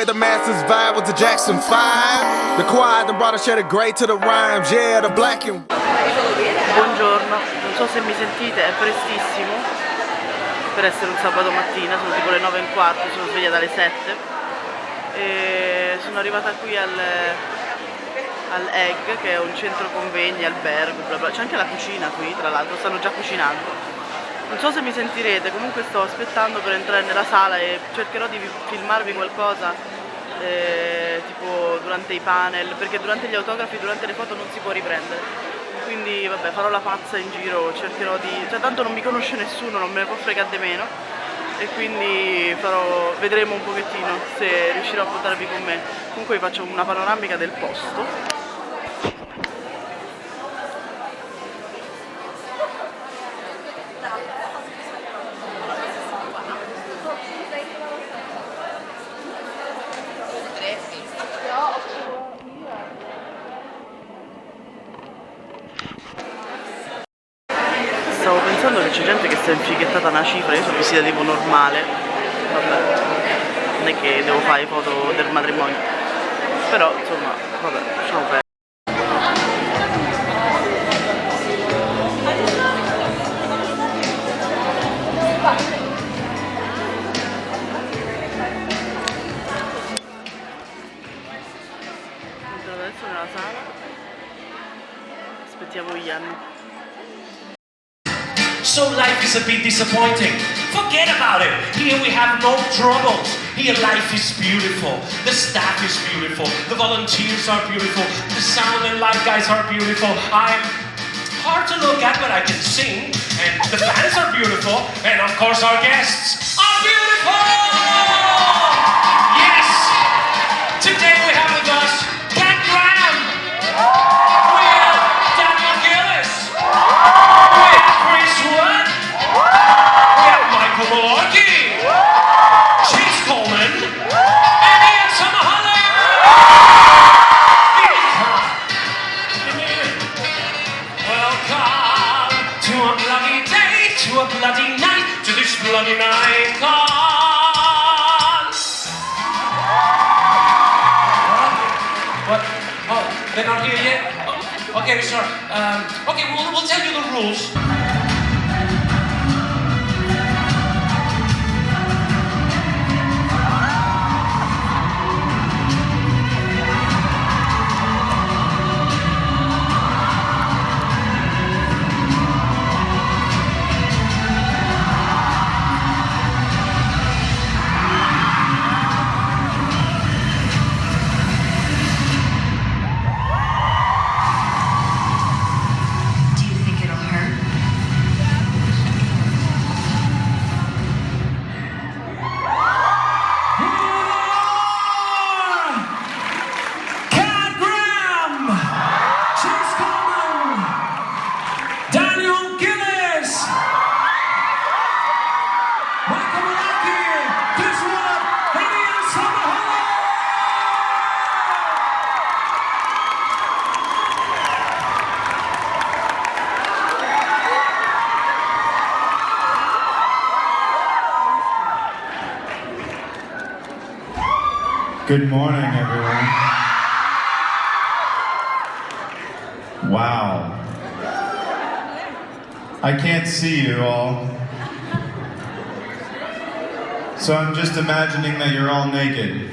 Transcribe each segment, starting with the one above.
the masses vibe with the Jackson 5. The choir that brought a shade of gray to the rhymes, yeah, the black and... Buongiorno, non so se mi sentite, è prestissimo per essere un sabato mattina, sono tipo le 9:15, sono sveglia dalle 7 e sono arrivata qui al Egg, che è un centro convegni, albergo, bla bla. C'è anche la cucina qui, tra l'altro, stanno già cucinando. Non so se mi sentirete, comunque sto aspettando per entrare nella sala e cercherò di filmarvi qualcosa tipo durante i panel, perché durante gli autografi, durante le foto non si può riprendere. Quindi vabbè, farò la pazza in giro, cercherò di... cioè tanto non mi conosce nessuno, non me ne può fregare di meno. E quindi vedremo un pochettino se riuscirò a portarvi con me. Comunque vi faccio una panoramica del posto. Stavo pensando che c'è gente che si è infighettata una cifra, io sono vestita tipo normale, vabbè, non è che devo fare foto del matrimonio, però insomma, vabbè, lasciamo perdere. Entro adesso nella sala, aspettiamo gli anni. So life is a bit disappointing. Forget about it. Here we have no troubles. Here life is beautiful. The staff is beautiful. The volunteers are beautiful. The sound and light guys are beautiful. I'm hard to look at, but I can sing. And the fans are beautiful. And of course our guests are beautiful! Yes! Today we have with us Cat Graham. We have Daniel Gillis. We have Chris Wood. We have Michael Malorky. Chase Coleman. And Ian Samahala. Welcome to a bloody day, to a bloody night, to this BloodyNightCon. What? Oh, they're not here yet? Oh, okay, sir. Okay, we'll tell you the rules. Good morning, everyone. Wow. I can't see you all. So I'm just imagining that you're all naked.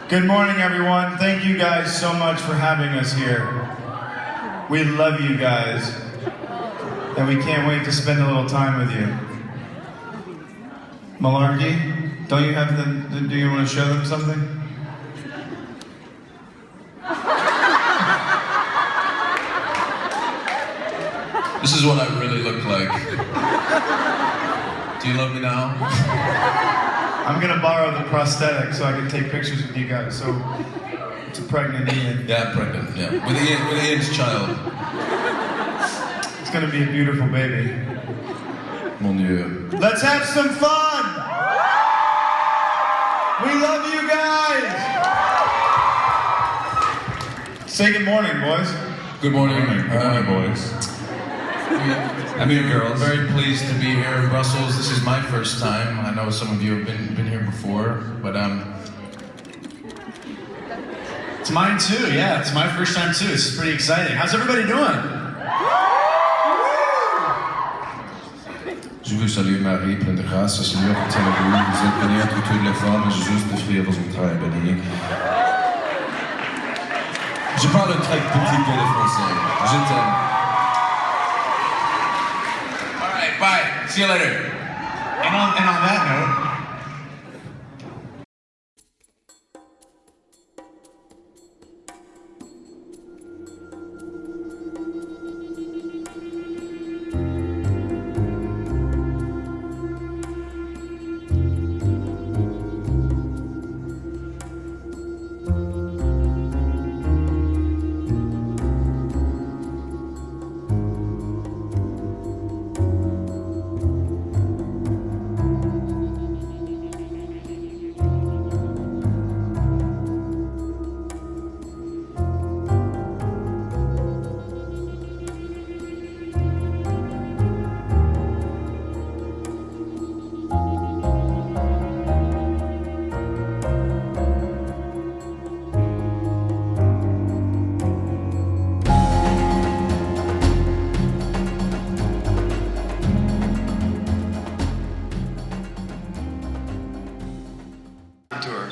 Good morning, everyone. Thank you guys so much for having us here. We love you guys. And we can't wait to spend a little time with you. Malarkey? Don't you have do you want to show them something? This is what I really look like. Do you love me now? I'm gonna borrow the prosthetic so I can take pictures with you guys. So it's a pregnant Ian. Yeah, pregnant, yeah. With Ian's child. It's gonna be a beautiful baby. Mon Dieu. Let's have some fun! We love you guys! Say good morning, boys. Good morning. Good morning, boys. I mean, I'm very pleased to be here in Brussels. This is my first time. I know some of you have been here before, but It's mine too, yeah. It's my first time too. This is pretty exciting. How's everybody doing? Je veux saluer Marie, pleine de grâce, le Seigneur vous tient debout, vous êtes bénie entre toutes les femmes, et Jésus, le fruit de vos entrailles est béni. Je parle un très petit peu de français. Je t'aime. Alright, bye. See you later. And on that note,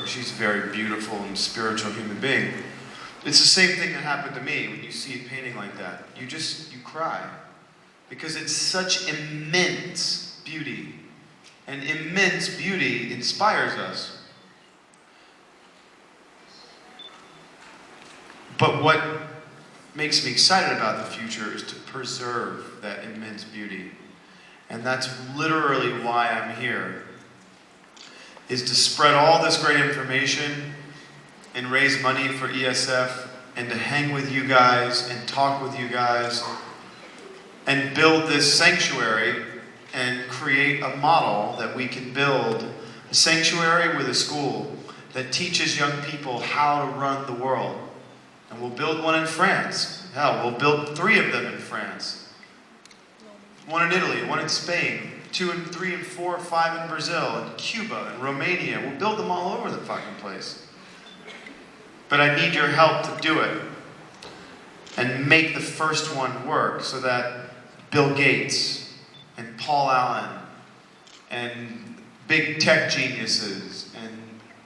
she's a very beautiful and spiritual human being. It's the same thing that happened to me when you see a painting like that. You cry. Because it's such immense beauty. And immense beauty inspires us. But what makes me excited about the future is to preserve that immense beauty. And that's literally why I'm here. Is to spread all this great information and raise money for ESF and to hang with you guys and talk with you guys and build this sanctuary and create a model that we can build a sanctuary with a school that teaches young people how to run the world. And we'll build one in France. Hell, we'll build 3 of them in France. One in Italy, one in Spain. 2 and 3 and 4, 5 in Brazil, and Cuba, and Romania. We'll build them all over the fucking place. But I need your help to do it. And make the first one work so that Bill Gates and Paul Allen and big tech geniuses and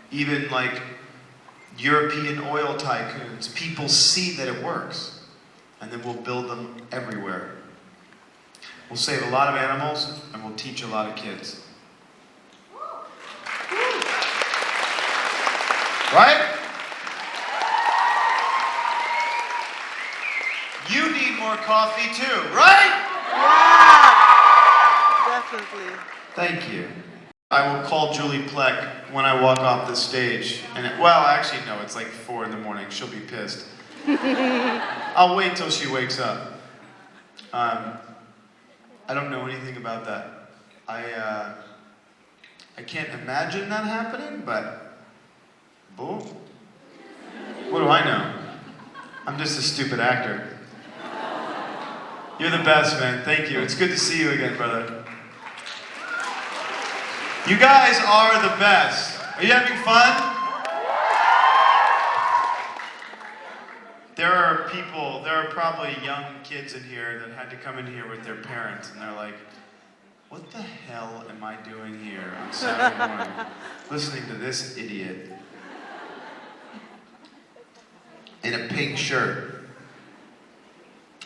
even like European oil tycoons, people see that it works. And then we'll build them everywhere. We'll save a lot of animals, and we'll teach a lot of kids. Right? You need more coffee too, right? Yeah, definitely. Thank you. I will call Julie Plec when I walk off the stage. And actually no, it's like 4 in the morning. She'll be pissed. I'll wait till she wakes up. I don't know anything about that. I can't imagine that happening, but boom. What do I know? I'm just a stupid actor. You're the best, man. Thank you. It's good to see you again, brother. You guys are the best. Are you having fun? There are probably young kids in here that had to come in here with their parents, and they're like, what the hell am I doing here on Saturday morning, listening to this idiot in a pink shirt?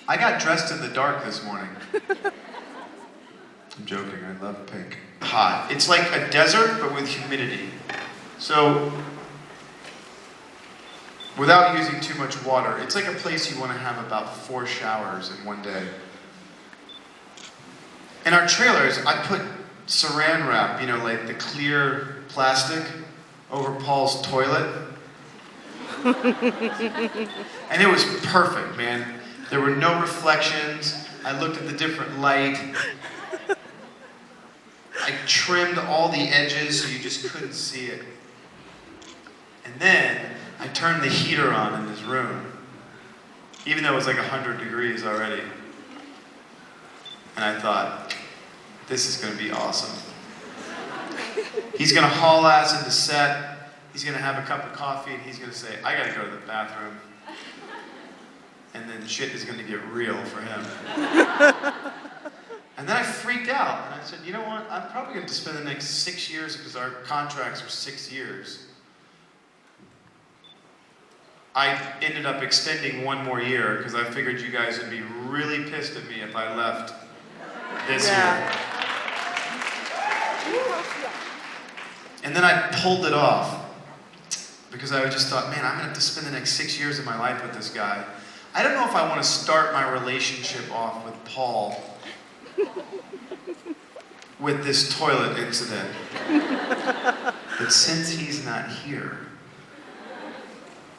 I got dressed in the dark this morning. I'm joking, I love pink. Hot. It's like a desert, but with humidity. So, without using too much water, it's like a place you want to have about 4 showers in one day. In our trailers, I put saran wrap, like the clear plastic, over Paul's toilet. And it was perfect, man. There were no reflections. I looked at the different light. I trimmed all the edges so you just couldn't see it. And then I turned the heater on in this room, even though it was like 100 degrees already. And I thought, this is gonna be awesome. He's gonna haul ass into set, he's gonna have a cup of coffee, and he's gonna say, I gotta go to the bathroom. And then shit is gonna get real for him. And then I freaked out, and I said, you know what, I'm probably gonna have to spend the next 6 years, because our contracts are 6 years. I ended up extending 1 more year, because I figured you guys would be really pissed at me if I left this year. And then I pulled it off, because I just thought, man, I'm gonna have to spend the next 6 years of my life with this guy. I don't know if I want to start my relationship off with Paul with this toilet incident. But since he's not here,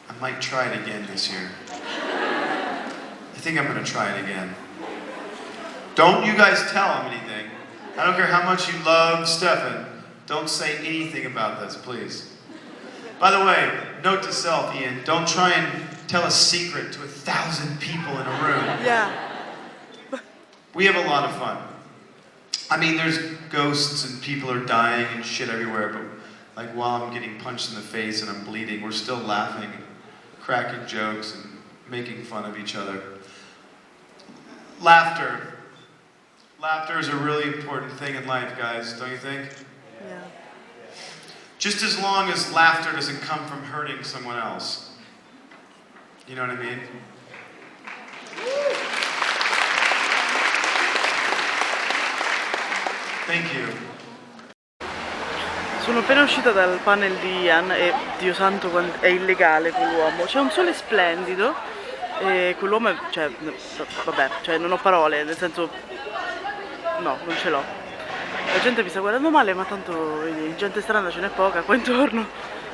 I might try it again this year. I think I'm gonna try it again. Don't you guys tell him anything. I don't care how much you love Stefan. Don't say anything about this, please. By the way, note to self, Ian, don't try and tell a secret to 1,000 people in a room. Yeah. We have a lot of fun. I mean, there's ghosts and people are dying and shit everywhere, but like while I'm getting punched in the face and I'm bleeding, we're still laughing, cracking jokes and making fun of each other. Laughter. Laughter is a really important thing in life, guys, don't you think? Yeah. Just as long as laughter doesn't come from hurting someone else. You know what I mean? Thank you. Sono appena uscita dal panel di Ian e Dio santo è illegale quell'uomo. C'è un sole splendido e quell'uomo è, cioè, vabbè, cioè non ho parole, nel senso, no, non ce l'ho. La gente mi sta guardando male, ma tanto gente strana ce n'è poca qua intorno.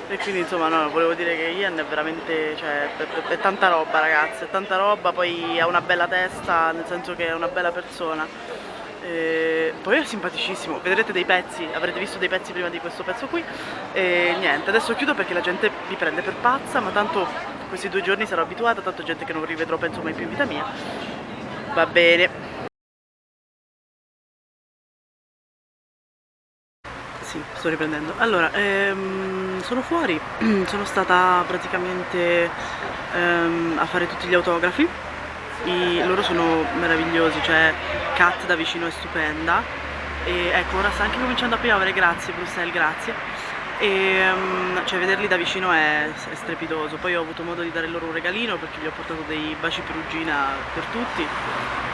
E quindi insomma no, volevo dire che Ian è veramente, cioè, è tanta roba ragazzi, è tanta roba, poi ha una bella testa, nel senso che è una bella persona. E poi è simpaticissimo, vedrete dei pezzi, avrete visto dei pezzi prima di questo pezzo qui. E niente, adesso chiudo perché la gente mi prende per pazza, ma tanto questi 2 giorni sarò abituata, tanto gente che non rivedrò penso mai più in vita mia. Va bene. Sì, sto riprendendo. Allora, sono fuori, sono stata praticamente a fare tutti gli autografi. Loro sono meravigliosi, cioè Kat da vicino è stupenda. E ecco, ora sta anche cominciando a piovere, grazie Bruxelles, grazie. E cioè vederli da vicino è strepitoso. Poi ho avuto modo di dare loro un regalino perché gli ho portato dei baci perugina per tutti.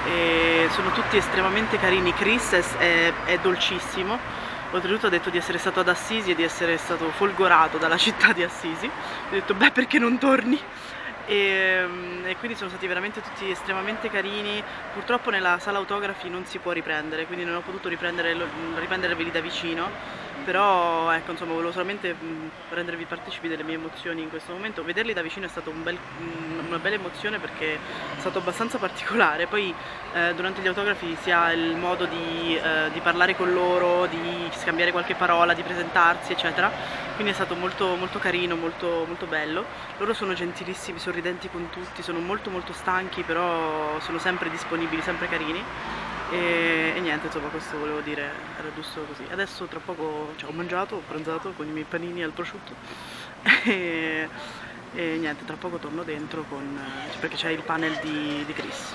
E sono tutti estremamente carini. Chris è dolcissimo. Oltretutto ha detto di essere stato ad Assisi e di essere stato folgorato dalla città di Assisi. Ho detto, beh, perché non torni? E quindi sono stati veramente tutti estremamente carini. Purtroppo nella sala autografi non si può riprendere, quindi non ho potuto riprenderveli da vicino. Però ecco, insomma, volevo solamente rendervi partecipi delle mie emozioni in questo momento. Vederli da vicino è stata una bella emozione perché è stato abbastanza particolare. Poi durante gli autografi si ha il modo di parlare con loro, di scambiare qualche parola, di presentarsi, eccetera. Quindi è stato molto, molto carino, molto, molto bello. Loro sono gentilissimi, sorridenti con tutti, sono molto molto stanchi, però sono sempre disponibili, sempre carini. E niente, insomma, questo volevo dire, era giusto così. Adesso tra poco ho mangiato, ho pranzato con i miei panini al prosciutto e niente, tra poco torno dentro perché c'è il panel di Chris.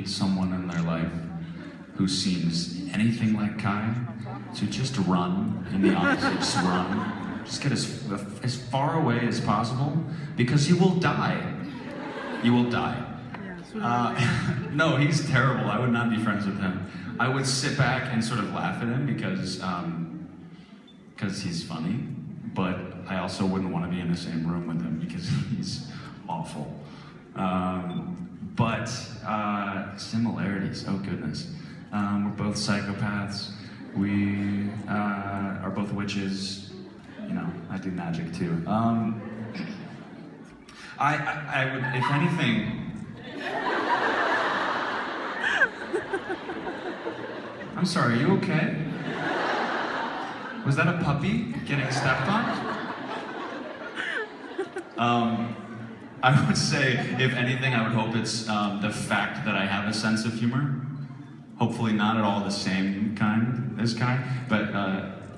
Someone in their life who seems anything like Kai, to just run in the opposite, just run. Just get as far away as possible, because you will die. You will die. Yes. No, he's terrible. I would not be friends with him. I would sit back and sort of laugh at him because he's funny, but I also wouldn't want to be in the same room with him because he's awful. But similarities, oh goodness. We're both psychopaths. We are both witches. You know, I do magic too. I would, if anything... I'm sorry, are you okay? Was that a puppy getting stepped on? I would say, if anything, I would hope it's the fact that I have a sense of humor. Hopefully not at all the same kind as Kai, but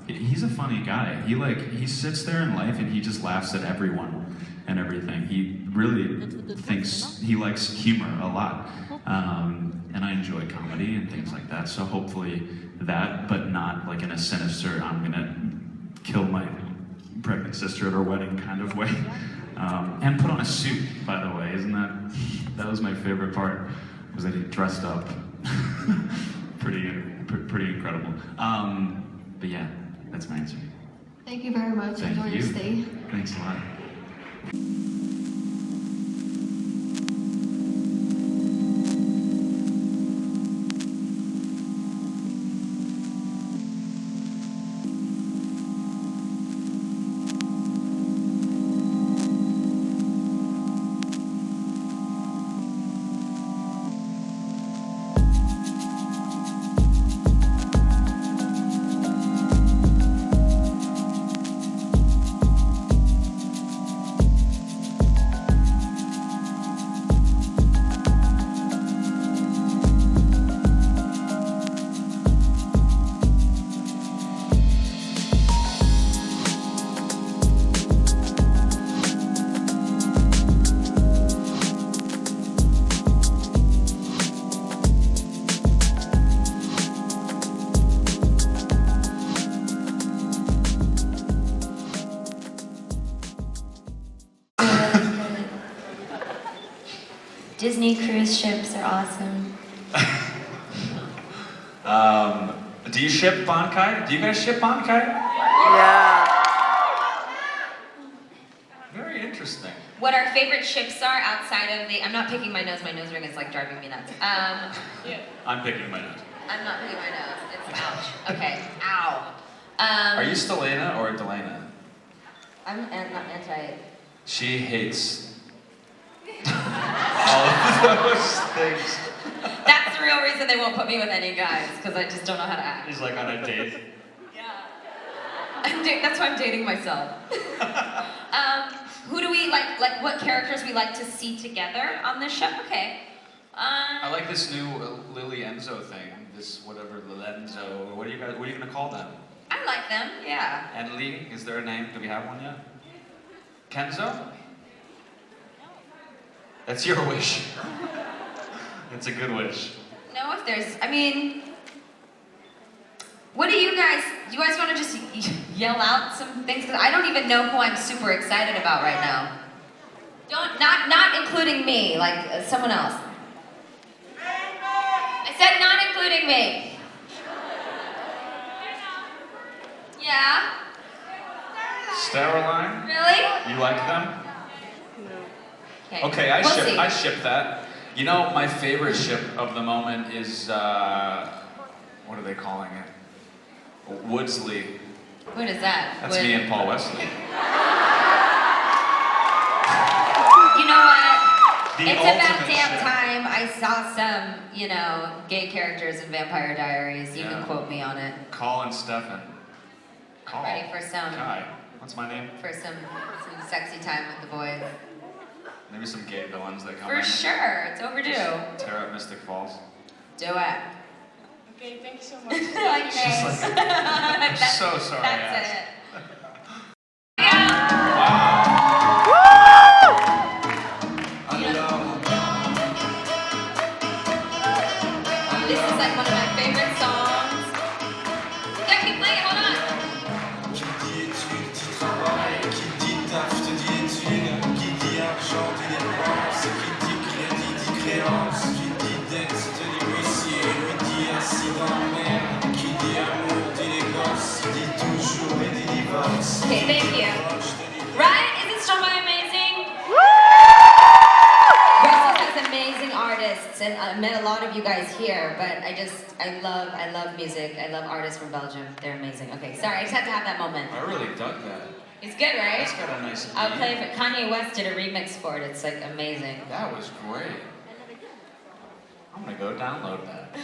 he's a funny guy. He sits there in life and he just laughs at everyone and everything. He really thinks he likes humor a lot. And I enjoy comedy and things like that, so hopefully that, but not like in a sinister, I'm gonna kill my pregnant sister at her wedding kind of way. And put on a suit, by the way, that was my favorite part, was that he dressed up. pretty incredible. But yeah, that's my answer. Thank you very much. Enjoy your stay. Thanks a lot. Disney cruise ships are awesome. Do you ship Bankai? Do you guys ship Bankai? Yeah. Very interesting. What our favorite ships are outside of the... I'm not picking my nose ring is like driving me nuts. I'm picking my nose. I'm not picking my nose. It's ouch. Okay, ow. Are you Stelena or Delana? I'm not anti... She hates all of those things. That's the real reason they won't put me with any guys, because I just don't know how to act. She's like on a date. Yeah. That's why I'm dating myself. Who do we like what characters we like to see together on this show? Okay. I like this new Lily Enzo thing. This whatever, Lenzo. What are you gonna call them? I like them, yeah. And Lee, is there a name? Do we have one yet? Kenzo? That's your wish. It's a good wish. No, if there's, I mean, what do you guys want to just yell out some things? Because I don't even know who I'm super excited about right now. Not including me, like someone else. I said not including me. Yeah? Steroline? Really? You like them? Okay, We'll see. I ship that. You know, my favorite ship of the moment is, what are they calling it? Woodsley. What is that? That's me and Paul Wesley. You know what? The It's about ultimate damn ship. time I saw some, gay characters in Vampire Diaries. You can quote me on it. Call and Stefan. Call. Ready for some... Kai. What's my name? For some sexy time with the boys. Maybe some gay villains that come For in. sure, it's overdue. Tear up Mystic Falls. Do it. Okay, thank you so much. Like, thanks. I'm so sorry. That's it. This is like one of my favorite songs. Yeah, keep playing, hold on. Qui dit études, dit travail, qui dit taf, je te dis études, qui dit argent, dit dépenses, qui dit crédit, dit créance. toujours des délivrances. Okay, thank you. Right? Isn't Stromae amazing? Brussels has amazing artists, and I met a lot of you guys here, but I love music. I love artists from Belgium. They're amazing. Okay, sorry, I just had to have that moment. I really dug that. It's good, right? It's got a nice beat. I'll play it. Kanye West did a remix for it. It's like amazing. That was great. I'm gonna go download that.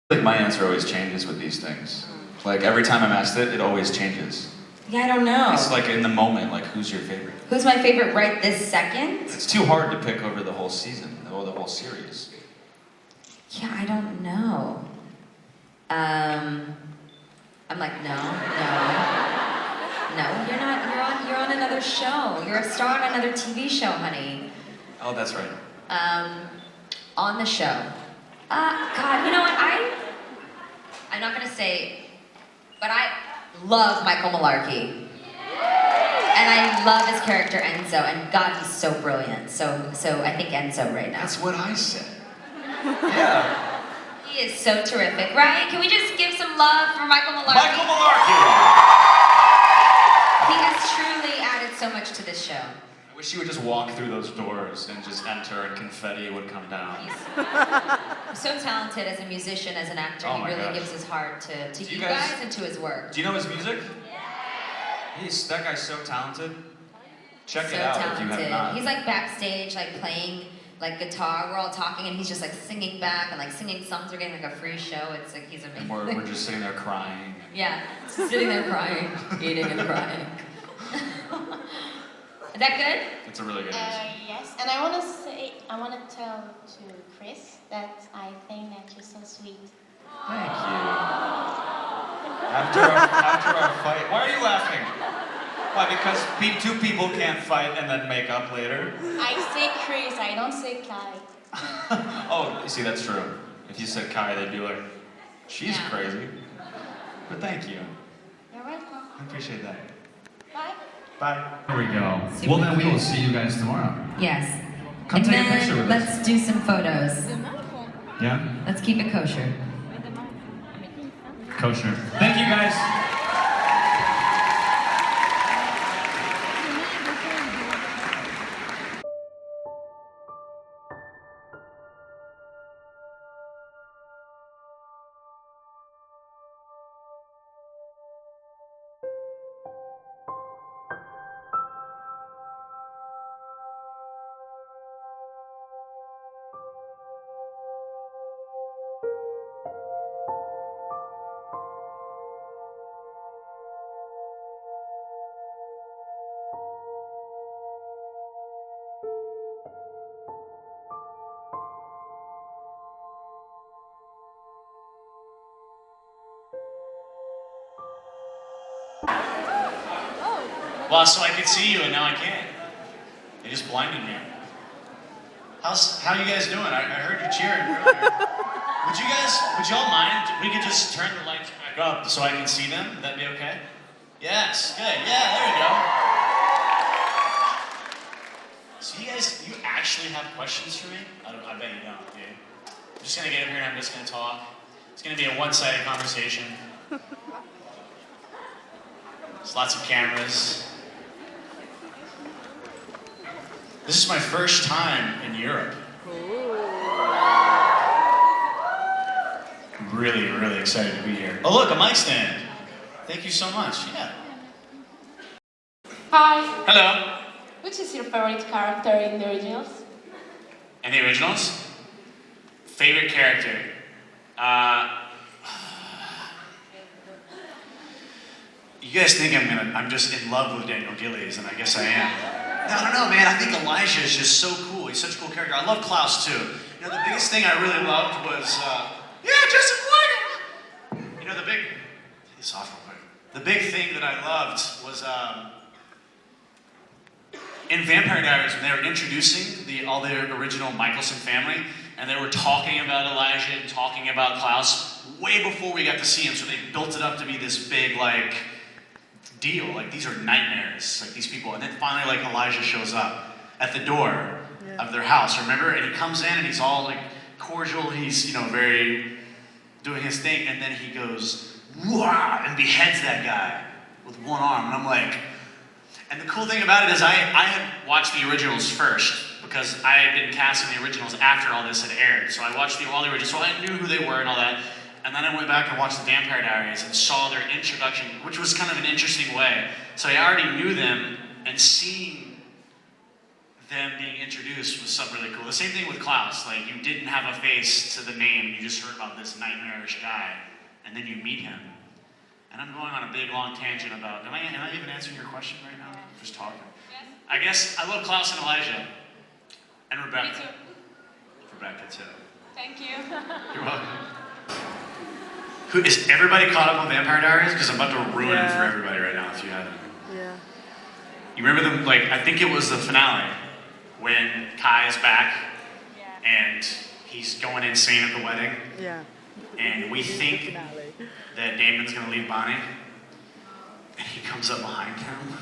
Like my answer always changes with these things. Like every time I'm asked it, it always changes. Yeah, I don't know. It's like in the moment, like who's your favorite? Who's my favorite right this second? It's too hard to pick over the whole season, or the whole series. Yeah, I don't know. I'm like, no, you're not. You're on another show. You're a star on another TV show, honey. Oh, that's right. On the show. God, you know what? I'm not gonna say, but I love Michael Malarkey. And I love his character Enzo, and God, he's so brilliant. So I think Enzo right now. That's what I said. Yeah. He is so terrific, right? Can we just give some love for Michael Malarkey? Michael Malarkey! He has truly added so much to this show. I wish you would just walk through those doors and just enter and confetti would come down. He's so talented as a musician, as an actor. Oh he my really gosh. gives his heart to Do you you guys guys- and to his work. Do you know his music? That guy's so talented. Check So it out if you talented. have not. He's like backstage, like playing like guitar. We're all talking, and he's just like singing back and like singing songs. We're getting like a free show. It's like he's amazing. And we're just sitting there crying. Yeah, just sitting there crying, eating and crying. Is that good? It's a really good answer. Yes, and I want to tell to Chris that I think that you're so sweet. Thank you. After our fight, why are you laughing? Why? Because two people can't fight and then make up later? I say Chris, I don't say Kai. Oh, you see, that's true. If you said Kai, they'd be like, she's crazy. But thank you. You're welcome. I appreciate that. Bye. Bye. There we go. Well, then we will see you guys tomorrow. Yes. Come and take a then picture with let's us. do some photos. Yeah? Let's keep it kosher. Kosher. Thank you, guys. Well, so I could see you and now I can't. They just blinded me. How you guys doing? I heard you cheering earlier. Would y'all mind? We could just turn the lights back up so I can see them. Would that be okay? Yes, good. Yeah, there we go. So you actually have questions for me? I bet you don't, dude. I'm just gonna get up here and I'm just gonna talk. It's gonna be a one-sided conversation. There's lots of cameras. This is my first time in Europe. I'm really, really excited to be here. Oh look, a mic stand. Thank you so much, yeah. Hi. Hello. Which is your favorite character in the originals? And the originals? Favorite character? You guys think I'm just in love with Daniel Gillies, and I guess I am. I don't know, man. I think Elijah is just so cool. He's such a cool character. I love Klaus too. You know, the biggest thing I really loved was, Justin White. You know, it's off real quick. The big thing that I loved was in Vampire Diaries when they were introducing all the original Michelson family, and they were talking about Elijah and talking about Klaus way before we got to see him. So they built it up to be this big deal. Like, these are nightmares, like these people. And then finally, Elijah shows up at the door. Yeah. of their house, remember? And he comes in and he's all like cordial, he's, you know, very doing his thing, and then he goes, "Wah!" and beheads that guy with one arm. And I'm like, and the cool thing about it is I had watched the originals first, because I had been casting the originals after all this had aired. So I watched all the originals, so I knew who they were and all that. And then I went back and watched the Vampire Diaries and saw their introduction, which was kind of an interesting way. So I already knew them, and seeing them being introduced was something really cool. The same thing with Klaus. Like, you didn't have a face to the name, you just heard about this nightmarish guy, and then you meet him. And I'm going on a big long tangent about, am I even answering your question right now? I'm just talking. Yes. I guess I love Klaus and Elijah. And Rebecca. Me too. Rebecca too. Thank you. You're welcome. Who is everybody caught up on Vampire Diaries? Because I'm about to ruin it for everybody right now if you haven't. Yeah. You remember them, like, I think it was the finale when Kai is back and he's going insane at the wedding. Yeah. And we think that Damon's gonna leave Bonnie. And he comes up behind him.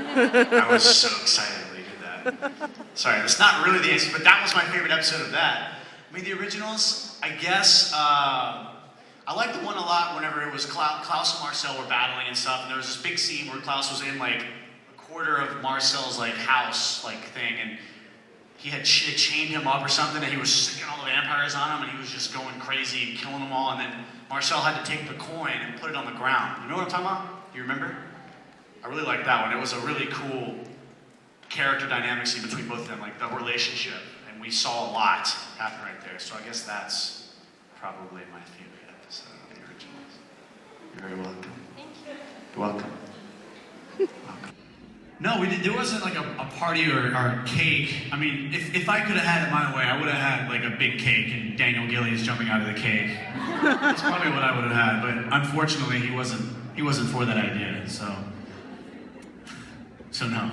I was so excited when he did that. Sorry, that's not really the answer, but that was my favorite episode of that. I mean, the originals, I guess, I liked the one a lot whenever it was Klaus and Marcel were battling and stuff, and there was this big scene where Klaus was in like a quarter of Marcel's like house like thing, and he had chained him up or something, and he was sticking all the vampires on him, and he was just going crazy and killing them all, and then Marcel had to take the coin and put it on the ground. You know what I'm talking about? You remember? I really liked that one. It was a really cool character dynamic scene between both of them, like the relationship, and we saw a lot happen right there, so I guess that's probably my favorite episode of the originals. You're very welcome. Thank you. You're welcome. No, we did, there wasn't like a party or a cake. I mean, if I could have had it my way, I would have had like a big cake and Daniel Gillies jumping out of the cake. That's probably what I would have had, but unfortunately he wasn't for that idea, so no.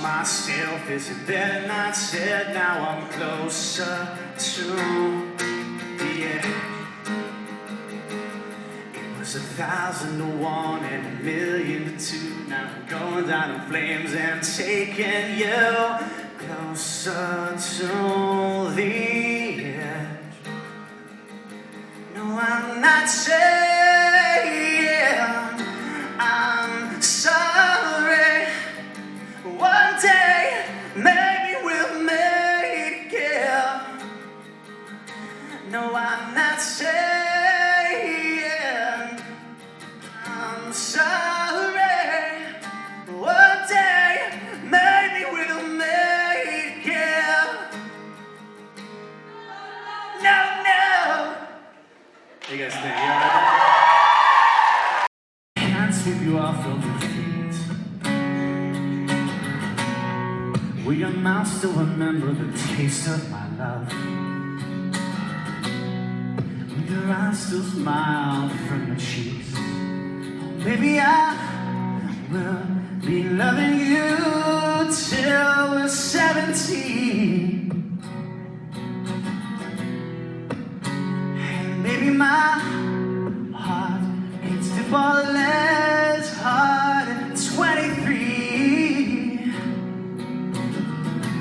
Myself, is it better not said? Now I'm closer to the edge. It was 1,000 to 1 and 1,000,000 to 2. Now I'm going down in flames and taking you closer to the edge. No, I'm not saying I'm sorry. One day, maybe we'll make it. No, I'm not saying I'm sorry. One day, maybe we'll make it. No. What do you guys think? Can't sweep you off of your feet. Will your mouth still remember the taste of my love? Will your eyes still smile from your cheeks? Maybe I will be loving you till we're 17. And maybe my heart can still fall less hard at 23.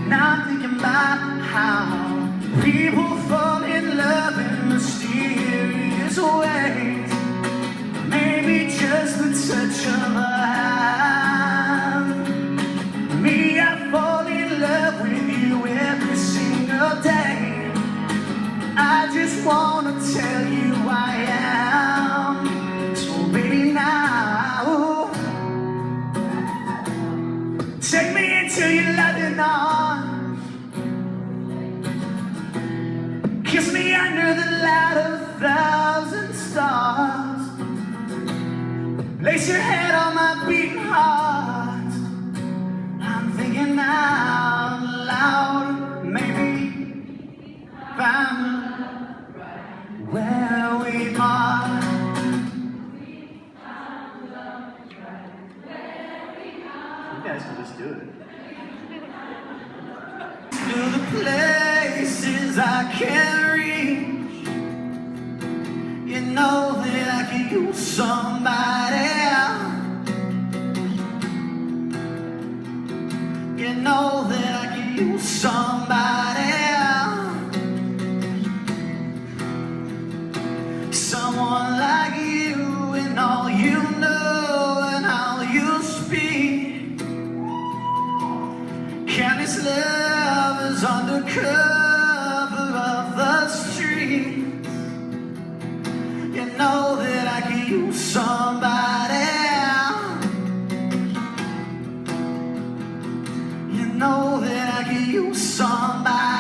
Now I'm thinking about how people fall in love in mysterious ways. Maybe just the touch of a hand. Me, I fall in love with you every single day. I just wanna tell you I am. So baby, now take me into your loving arms. Kiss me under the light of 1,000 stars. Place your head on my beating heart. I'm thinking out loud. Maybe if I'm where do it. To the places I can't reach, you know that I can use somebody. You know that I can use somebody. Someone like you and all you know and how you speak. Countless lovers under cover of the streets. You know that I can use somebody. You know that I can use somebody.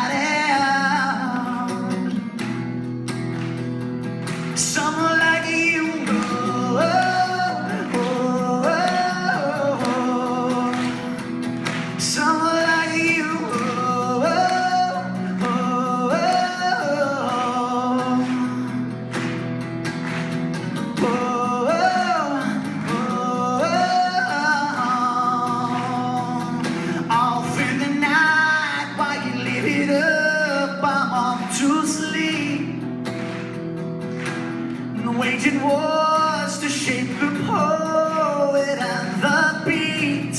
Someone like you. Oh, oh, oh, oh. Someone like you. Oh, oh, oh, oh. All through the night while you live it up, I'm off to sleep. Waging wars to shape the poet and the beat.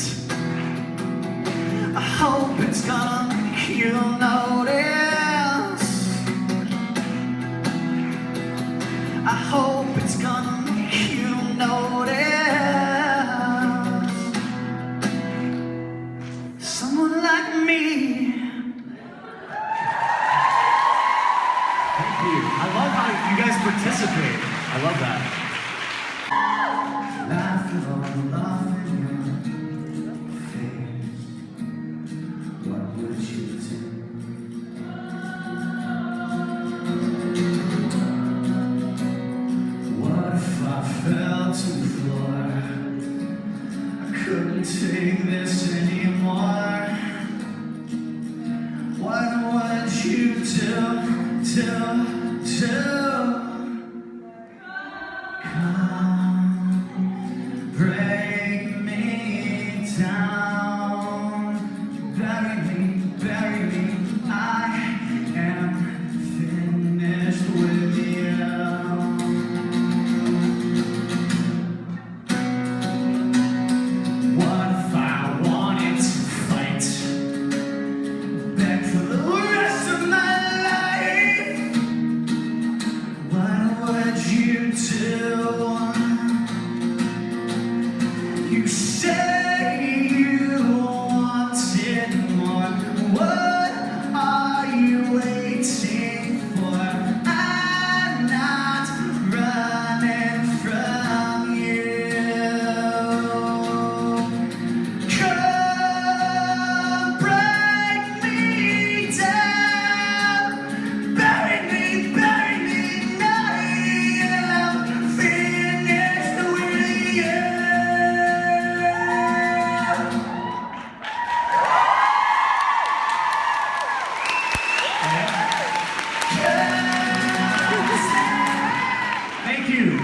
I hope it's gonna make you notice. I hope it's gonna make you notice. Someone like me. Thank you. I love how you guys participate. I love that. After all the love in your face, what would you do? What if I fell to the floor? I couldn't take this anymore. What would you do? Break me down, bury me, I am finished with you. What if I wanted to fight, beg for the rest of my life? What would you do? You say you wanted more. What are you waiting for? I'm not running from you. Come break me down, bury me, I am finished with you. Thank you.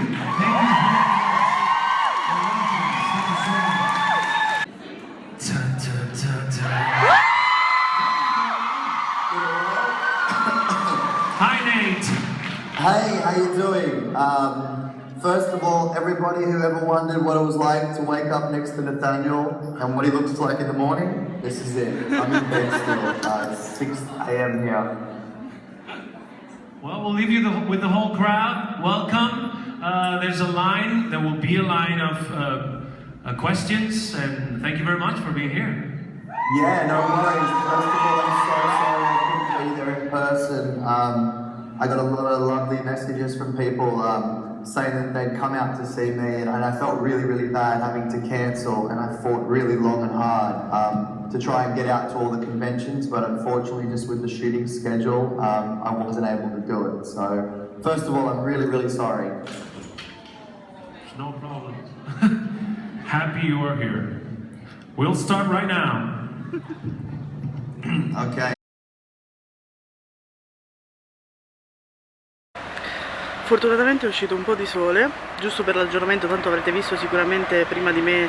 Hi, Nate. Hey, how you doing? First of all, everybody who ever wondered what it was like to wake up next to Nathaniel and what he looks like in the morning, this is it. I'm in bed still. It's 6 a.m. here. Well, we'll leave you with the whole crowd. Welcome. There's a line. There will be a line of questions, and thank you very much for being here. Yeah, no worries. First of all, I'm so sorry I couldn't be there in person. I got a lot of lovely messages from people saying that they'd come out to see me, and I felt really, really bad having to cancel, and I fought really long and hard to try and get out to all the conventions, but unfortunately just with the shooting schedule, I wasn't able to do it. So, first of all, I'm really, really sorry. No problem. Happy you are here. We'll start right now. Ok. Fortunatamente è uscito un po' di sole, giusto per l'aggiornamento, tanto avrete visto sicuramente prima di me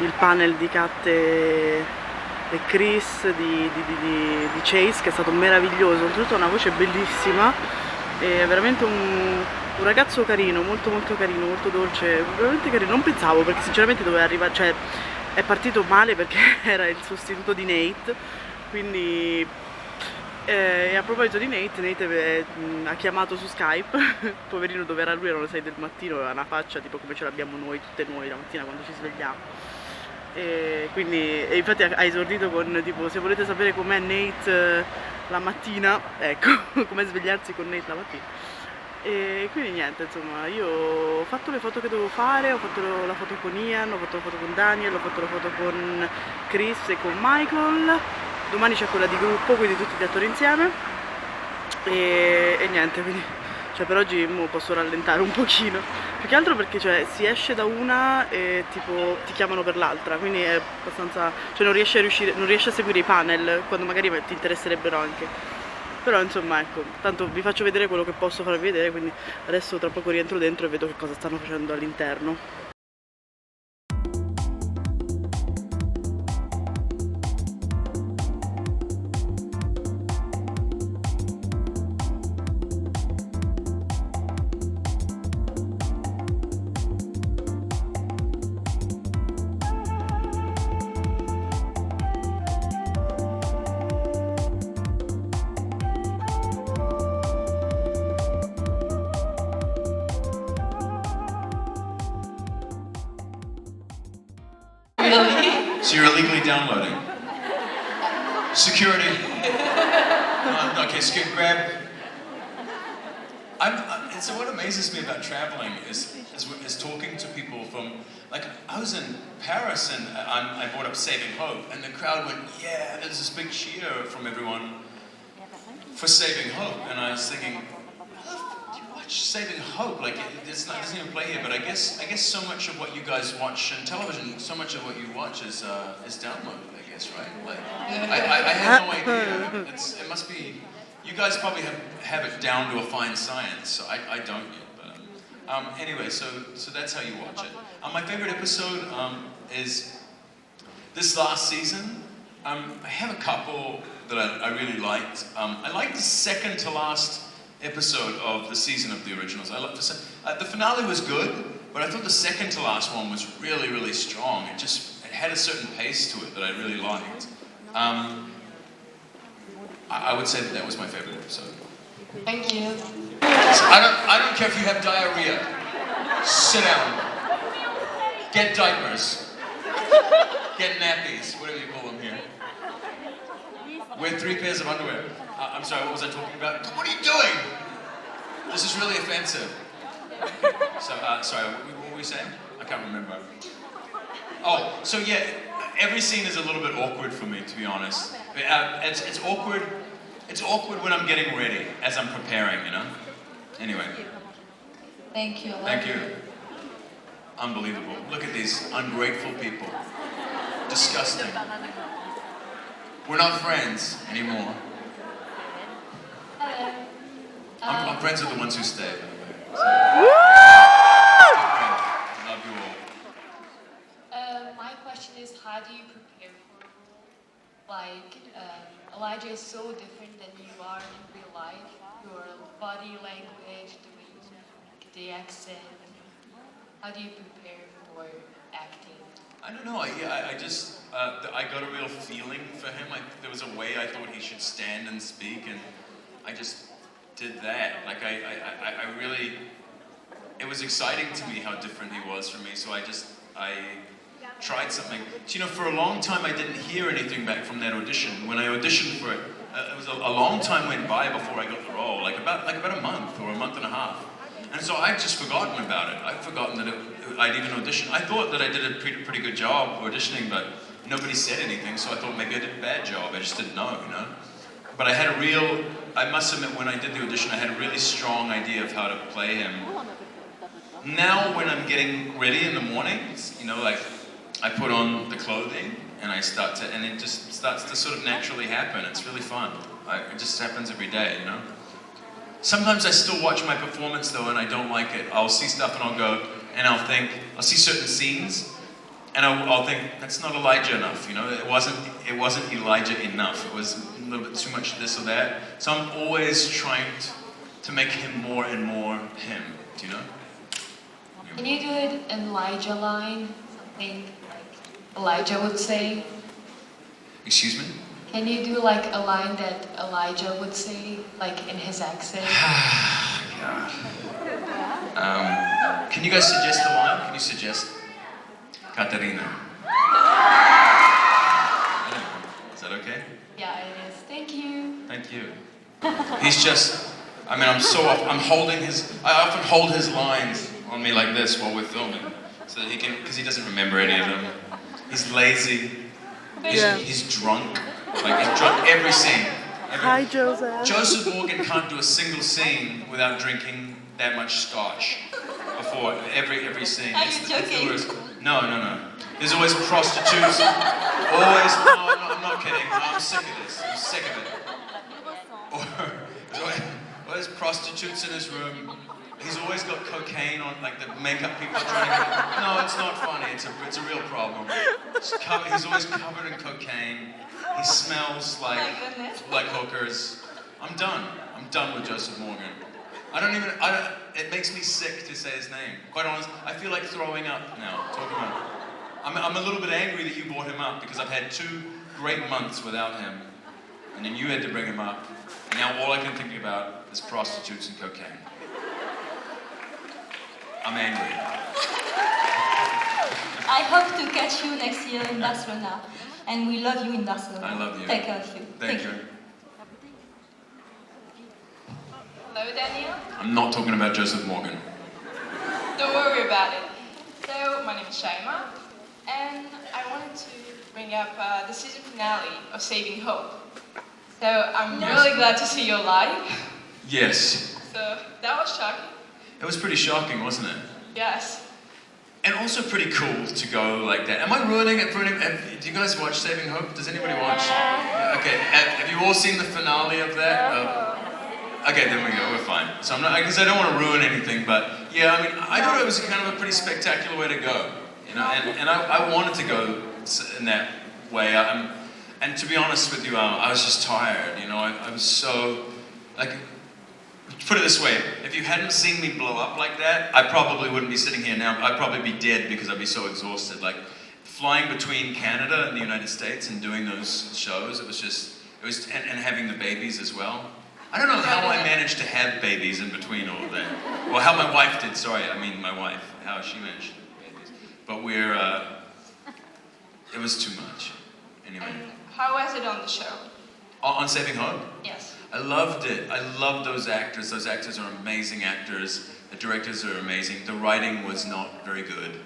il panel di Catte e Chris di Chase, che è stato meraviglioso, oltretutto ha una voce bellissima, è veramente un ragazzo carino, molto molto carino, molto dolce, veramente carino. Non pensavo, perché sinceramente doveva arrivare, cioè è partito male perché era il sostituto di Nate, quindi e a proposito di Nate ha chiamato su Skype, poverino, dove era lui, erano le 6 del mattino, aveva una faccia tipo come ce l'abbiamo noi, tutte noi la mattina quando ci svegliamo. E infatti ha esordito con tipo: se volete sapere com'è Nate la mattina, ecco, com'è svegliarsi con Nate la mattina. E quindi niente, insomma, io ho fatto le foto che dovevo fare, ho fatto la foto con Ian, ho fatto la foto con Daniel, ho fatto la foto con Chris e con Michael. Domani c'è quella di gruppo, quindi tutti gli attori insieme. E niente, quindi cioè per oggi posso rallentare un pochino, più che altro perché cioè, si esce da una e tipo ti chiamano per l'altra, quindi è abbastanza, cioè non riesci a seguire i panel quando magari ti interesserebbero anche. Però insomma, ecco, tanto vi faccio vedere quello che posso farvi vedere, quindi adesso tra poco rientro dentro e vedo che cosa stanno facendo all'interno. So you're illegally downloading. Security. Okay, grab. And so what amazes me about traveling is talking to people from, like, I was in Paris and I brought up Saving Hope, and the crowd went, yeah, there's this big cheer from everyone for Saving Hope, and I was thinking, Saving Hope, like it doesn't even play here, but I guess so much of what you guys watch on television, so much of what you watch is downloaded, I guess, right? Like, I had no idea. It must be, you guys probably have it down to a fine science. So I don't yet, but anyway, so that's how you watch it. My favorite episode is this last season. I have a couple that I really liked. I liked the second to last episode of the season of the originals. I loved the finale was good, but I thought the second to last one was really, really strong. It had a certain pace to it that I really liked. I would say that was my favorite episode. Thank you. So I don't care if you have diarrhea. Sit down. Get diapers. Get nappies, whatever you call them here. Wear 3 pairs of underwear. I'm sorry, what was I talking about? What are you doing? This is really offensive. So, sorry, what were we saying? I can't remember. Oh, so yeah, every scene is a little bit awkward for me, to be honest. It's awkward. It's awkward when I'm getting ready, as I'm preparing, you know? Anyway. Thank you. Thank you. Unbelievable. Look at these ungrateful people. Disgusting. We're not friends anymore. Hello. I'm friends with the ones who stay, by the way. So, love you all. My question is, how do you prepare for a role? Like, Elijah is so different than you are in real life. Your body language, the way you speak, the accent. How do you prepare for acting? I don't know. I just I got a real feeling for him. There was a way I thought he should stand and speak, and I just did that. Like I really, it was exciting to me how different he was from me. So I tried something. You know, for a long time I didn't hear anything back from that audition. When I auditioned for it, it was a long time went by before I got the role. Like about a month or a month and a half. And so I'd just forgotten about it. I'd forgotten that I'd even auditioned. I thought that I did a pretty good job auditioning, but nobody said anything, so I thought maybe I did a bad job. I just didn't know, you know? But I must admit, when I did the audition, I had a really strong idea of how to play him. Now, when I'm getting ready in the mornings, you know, like, I put on the clothing, and and it just starts to sort of naturally happen. It's really fun. It just happens every day, you know? Sometimes I still watch my performance though and I don't like it. I'll see stuff and I'll go and I'll see certain scenes and I'll think, that's not Elijah enough, you know, it wasn't Elijah enough, it was a little bit too much this or that. So I'm always trying to make him more and more him, do you know? Can you do an Elijah line? Something like Elijah would say? Excuse me? Can you do like a line that Elijah would say, like in his accent? Can you guys suggest a line? Can you suggest? Katerina. Is that okay? Yeah, it is. Thank you. Thank you. He's just, I mean, I often hold his lines on me like this while we're filming, so that he can, because he doesn't remember any of them. He's lazy. He's drunk. Like, he's drunk every scene. Hi, Joseph. Joseph Morgan can't do a single scene without drinking that much scotch before every scene. Are you joking? No. There's always prostitutes. Always. No, I'm not kidding. No, I'm sick of this. I'm sick of it. Or there's prostitutes in his room. He's always got cocaine on, like the makeup people are trying to. No, it's not funny. It's a real problem. He's always covered in cocaine. He smells like hookers. I'm done. I'm done with Joseph Morgan. It makes me sick to say his name. Quite honest, I feel like throwing up now, talking about it. I'm a little bit angry that you brought him up because I've had 2 great months without him. And then you had to bring him up. And now all I can think about is prostitutes and cocaine. I'm angry. I hope to catch you next year in Barcelona. And we love you in Barcelona. I love you. Take care of you. Thank you. Hello, Daniel. I'm not talking about Joseph Morgan. Don't worry about it. So, my name is Shaima, and I wanted to bring up the season finale of Saving Hope. So, I'm really glad to see you live. Yes. So, that was shocking. It was pretty shocking, wasn't it? Yes. And also pretty cool to go like that. Am I ruining it for any? Do you guys watch Saving Hope? Does anybody watch? Okay, have you all seen the finale of that? Okay, then we go, we're fine. So I'm not, because I don't want to ruin anything, but yeah, I mean, I thought it was kind of a pretty spectacular way to go, you know, and I wanted to go in that way. And to be honest with you, I was just tired, you know, I was so, like, put it this way, if you hadn't seen me blow up like that, I probably wouldn't be sitting here now. I'd probably be dead because I'd be so exhausted. Like, flying between Canada and the United States and doing those shows, and having the babies as well. I don't know how I managed to have babies in between all of that. Well, how my wife did, my wife, how she managed to have babies. But it was too much. Anyway. And how was it on the show? On Saving Hope? Yes. I loved it. I loved those actors. Those actors are amazing actors. The directors are amazing. The writing was not very good.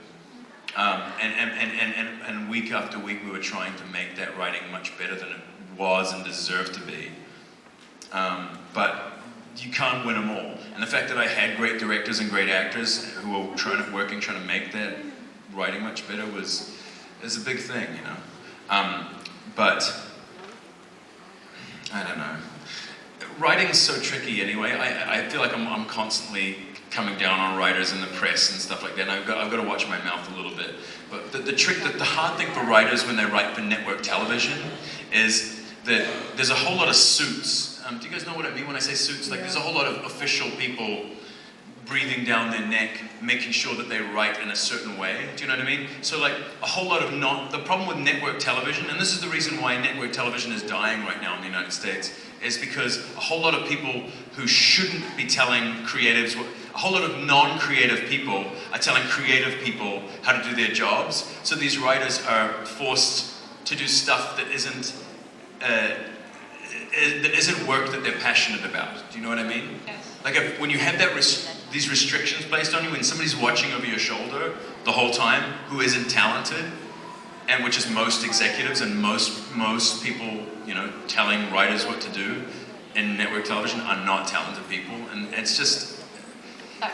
And week after week we were trying to make that writing much better than it was and deserved to be. But you can't win them all. And the fact that I had great directors and great actors who were trying to make that writing much better was a big thing, you know. But I don't know. Writing's so tricky anyway. I feel like I'm constantly coming down on writers in the press and stuff like that. And I've got to watch my mouth a little bit. But the hard thing for writers when they write for network television is that there's a whole lot of suits. Do you guys know what I mean when I say suits? Like, there's a whole lot of official people breathing down their neck, making sure that they write in a certain way. Do you know what I mean? So, like, a whole lot of the problem with network television, and this is the reason why network television is dying right now in the United States, is because a whole lot of people who shouldn't be telling creatives, a whole lot of non-creative people are telling creative people how to do their jobs. So these writers are forced to do stuff that isn't work that they're passionate about. Do you know what I mean? Yes. Like when you have these restrictions placed on you, when somebody's watching over your shoulder the whole time who isn't talented, and which is most executives and most people, you know, telling writers what to do in network television are not talented people, and it's just,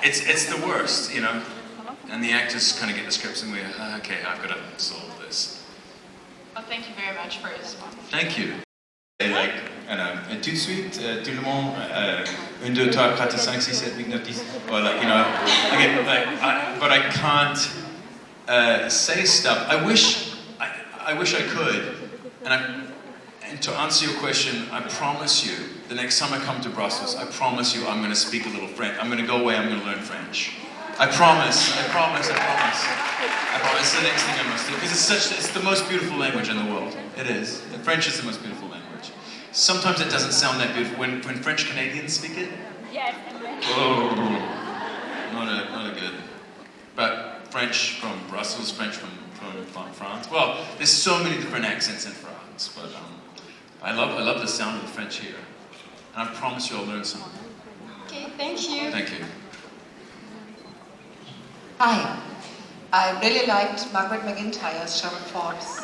it's the worst, you know. And the actors kind of get the scripts and we're, okay, I've got to solve this. Well, thank you very much for your response. Thank you. Like, tout de suite, tout le monde, 1, 2, 3, 4, 5, 6, 7, 8, 9, 10, or like, you know, again, like, but I can't say stuff. I wish I could. And to answer your question, I promise you, the next time I come to Brussels, I promise you I'm going to speak a little French. I'm going to go away, I'm going to learn French. I promise. It's the next thing I must do. Because it's the most beautiful language in the world. It is. French is the most beautiful language. Sometimes it doesn't sound that beautiful. When French Canadians speak it, oh, not a good. But French from Brussels, French from France. Well, there's so many different accents in France, but I love the sound of the French here. And I promise you I'll learn something. Okay, thank you. Thank you. Hi. I really liked Margaret McIntyre's short forms.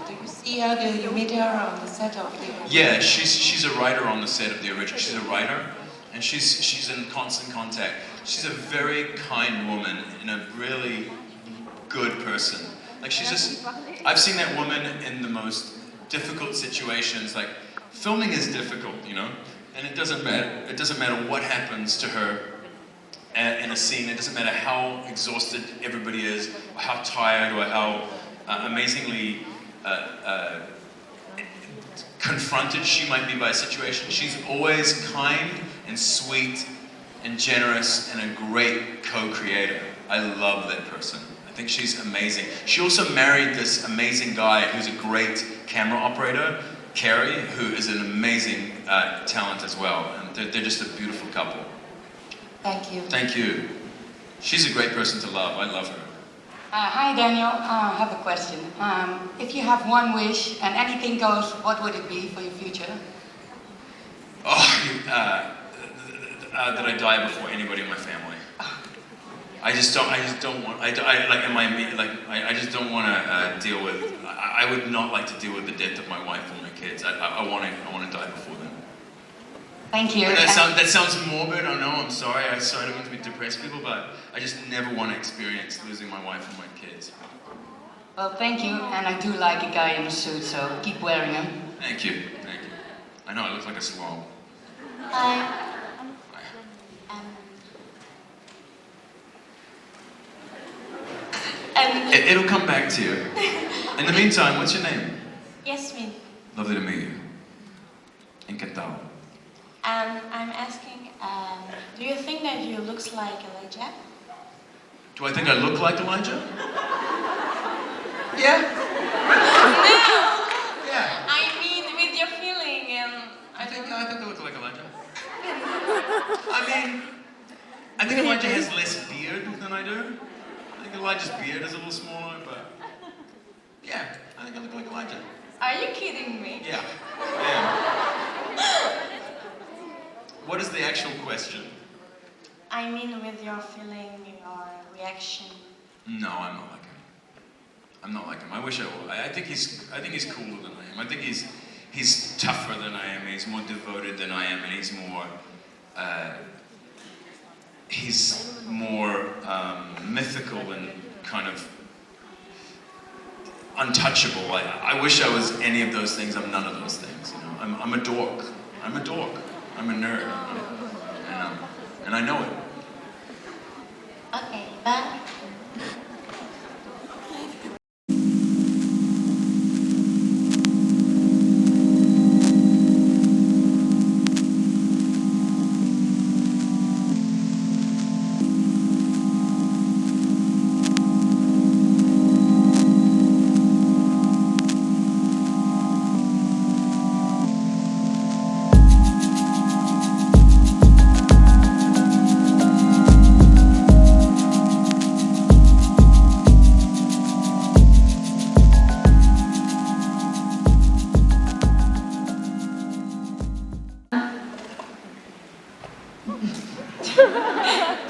Do you see her? Do you meet her on the set of the original? Yeah, she's a writer on the set of the original. She's a writer, and she's in constant contact. She's a very kind woman and a really good person. Like I've seen that woman in the most difficult situations. Like filming is difficult, you know, and it doesn't matter what happens to her in a scene. It doesn't matter how exhausted everybody is, or how tired, or how amazingly confronted she might be by a situation. She's always kind and sweet and generous and a great co-creator. I love that person. I think she's amazing. She also married this amazing guy who's a great camera operator, Carrie, who is an amazing talent as well. And they're just a beautiful couple. Thank you. Thank you. She's a great person to love. I love her. Hi, Daniel. I have a question. If you have one wish and anything goes, what would it be for your future? Oh, that I die before anybody in my family. I just don't want to deal with. I would not like to deal with the death of my wife or my kids. I want to die before them. Thank you. That sounds morbid. I know. I'm sorry. I don't mean to be depressed people, but I just never want to experience losing my wife and my kids. Well, thank you. And I do like a guy in a suit, so keep wearing him. Thank you. Thank you. I know I look like a slob. Hi. It'll come back to you. In the meantime, what's your name? Yasmin. Lovely to meet you. Encantado. I'm asking, do you think that you looks like Elijah? Do I think I look like Elijah? Yeah. No! Yeah. I mean, with your feeling and... I think I look like Elijah. I think Elijah has less beard than I do. I think Elijah's beard is a little smaller, but... Yeah, I think I look like Elijah. Are you kidding me? Yeah. I am. What is the actual question? I mean, with your feeling, your reaction. No, I'm not like him. I'm not like him. I wish I were. I think he's cooler than I am. I think he's tougher than I am. He's more devoted than I am, and he's more mythical and kind of untouchable. I wish I was any of those things. I'm none of those things. You know, I'm a dork. I'm a dork. I'm a nerd. And I know it. Okay, bye.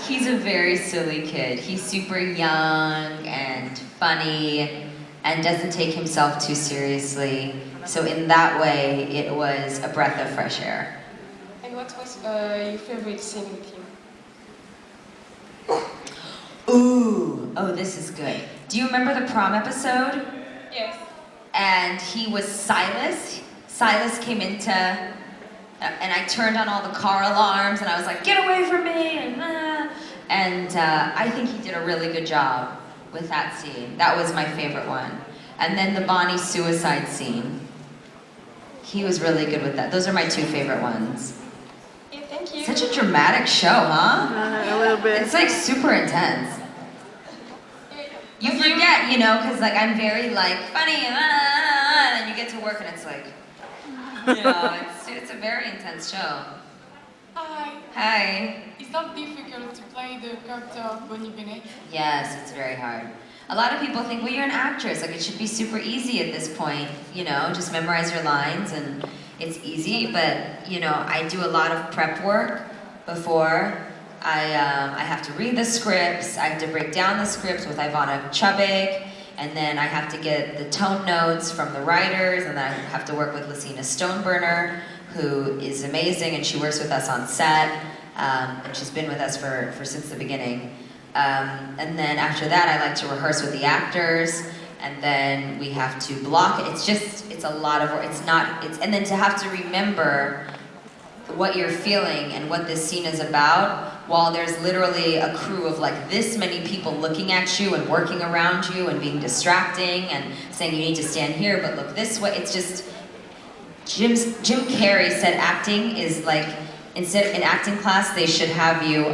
He's a very silly kid. He's super young and funny and doesn't take himself too seriously. So in that way, it was a breath of fresh air. And what was your favorite scene with him? Ooh, oh, this is good. Do you remember the prom episode? Yes. And he was Silas. Silas came into, and I turned on all the car alarms, and I was like, "Get away from me!" And I think he did a really good job with that scene. That was my favorite one. And then the Bonnie suicide scene. He was really good with that. Those are my two favorite ones. Okay, thank you. Such a dramatic show, huh? A little bit. It's like super intense. You forget, you know, because like I'm very like funny, and then you get to work and it's like, you know, it's a very intense show. Hi. Hi. Is that difficult to play the character of Bonnie Bennett? Yes, it's very hard. A lot of people think, well, you're an actress, like it should be super easy at this point, you know, just memorize your lines and it's easy, but, you know, I do a lot of prep work before. I have to read the scripts, I have to break down the scripts with Ivana Chubbuck, and then I have to get the tone notes from the writers, and then I have to work with Lucina Stoneburner, who is amazing, and she works with us on set, and she's been with us for since the beginning. And then after that, I like to rehearse with the actors, and then we have to block it. It's a lot of work. And then to have to remember what you're feeling and what this scene is about, while there's literally a crew of like this many people looking at you and working around you and being distracting and saying you need to stand here, but look this way. It's just, Jim Carrey said acting is like, instead in acting class, they should have you,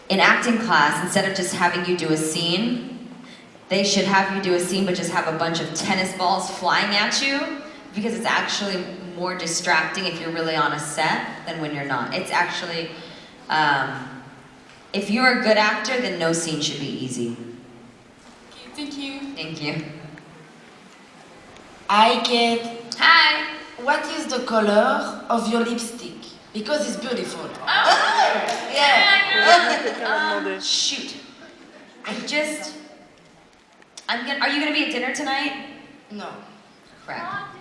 in acting class, instead of just having you do a scene, they should have you do a scene but just have a bunch of tennis balls flying at you, because it's actually more distracting if you're really on a set than when you're not. It's actually, if you're a good actor, then no scene should be easy. Okay, thank you. Thank you. Hi, Kate. Hi. What is the color of your lipstick? Because it's beautiful. Yeah. Shoot. Are you gonna be at dinner tonight? No. Crap.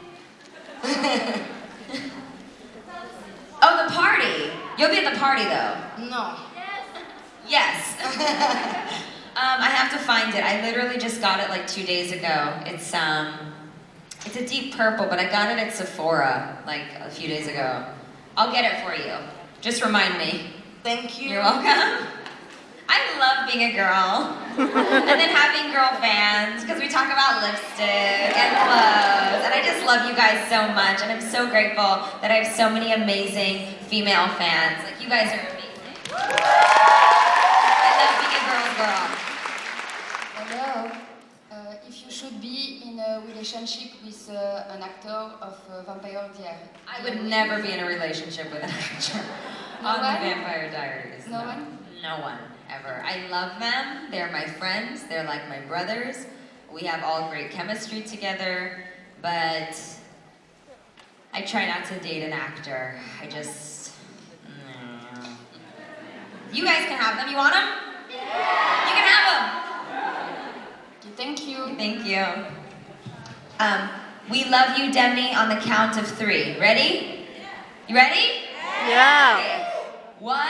Oh, the party. You'll be at the party though. No. Yes. I have to find it. I literally just got it like 2 days ago. It's a deep purple, but I got it at Sephora like a few days ago. I'll get it for you. Just remind me. Thank you. You're welcome. I love being a girl. And then having girl fans, because we talk about lipstick and clothes. And I just love you guys so much. And I'm so grateful that I have so many amazing female fans. Like, you guys are amazing. I love being a girl's girl. Hello. If you should be in a relationship with an actor of Vampire Diaries. I would never be in a relationship with an actor on the Vampire Diaries. No one? No one, ever. I love them. They're my friends. They're like my brothers. We have all great chemistry together, but I try not to date an actor. I just... You guys can have them. You want them? You can have them. Thank you. Thank you. We love you, Demi, on the count of 3. Ready? You ready? Yeah. Okay. 1,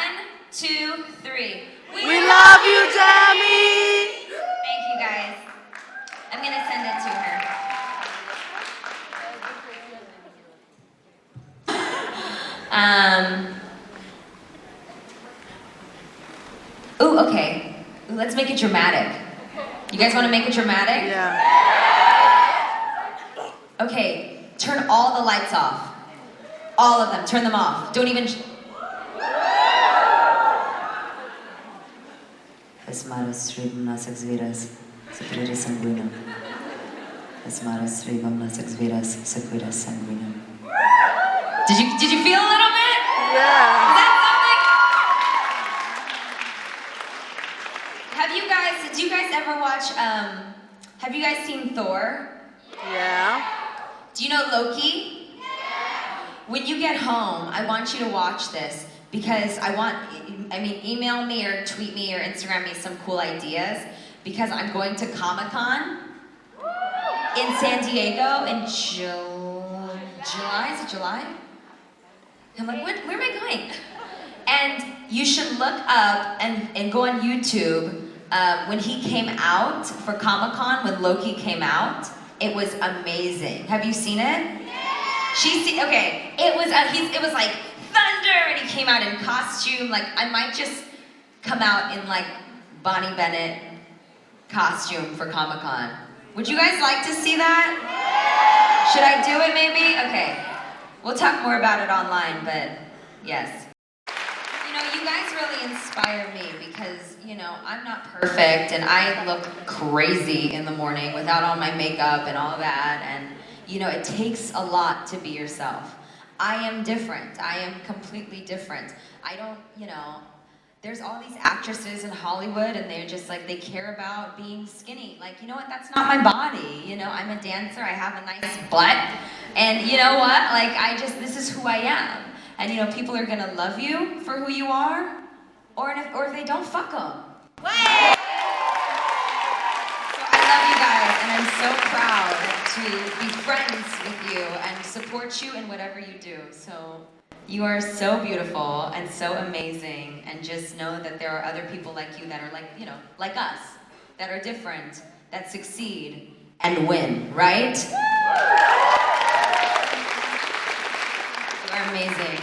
2, 3. We love you, Demi! Thank you, guys. I'm gonna send it to her. Ooh, okay. Ooh, let's make it dramatic. You guys want to make it dramatic? Yeah. Okay, turn all the lights off. All of them, turn them off. Don't even... Esmaros srigam nas exviras, sequiras sanguinam. Esmaros srigam nas exviras, sequiras sanguinam. Did you feel a little bit? Yeah. Is that something? Do you guys ever watch, have you guys seen Thor? Yeah. Do you know Loki? When you get home, I want you to watch this because email me or tweet me or Instagram me some cool ideas because I'm going to Comic-Con in San Diego in July. Is it July? I'm like, where am I going? And you should look up and go on YouTube when he came out for Comic-Con, when Loki came out. It was amazing. Have you seen it? Okay, it was like thunder and he came out in costume. Like, I might just come out in like Bonnie Bennett costume for Comic-Con. Would you guys like to see that? Should I do it maybe? Okay. We'll talk more about it online, but yes. You know, you guys really inspire me because, you know, I'm not perfect and I look crazy in the morning without all my makeup and all that, and, you know, it takes a lot to be yourself. I am different. I am completely different. I don't, you know, there's all these actresses in Hollywood and they're just like, they care about being skinny. Like, you know what, that's not my body. You know, I'm a dancer, I have a nice butt. And you know what, like, this is who I am. And you know, people are gonna love you for who you are, or if they don't, fuck them. So I love you guys, and I'm so proud to be friends with you and support you in whatever you do. So you are so beautiful and so amazing, and just know that there are other people like you that are like, you know, like us, that are different, that succeed and win, right? You are amazing.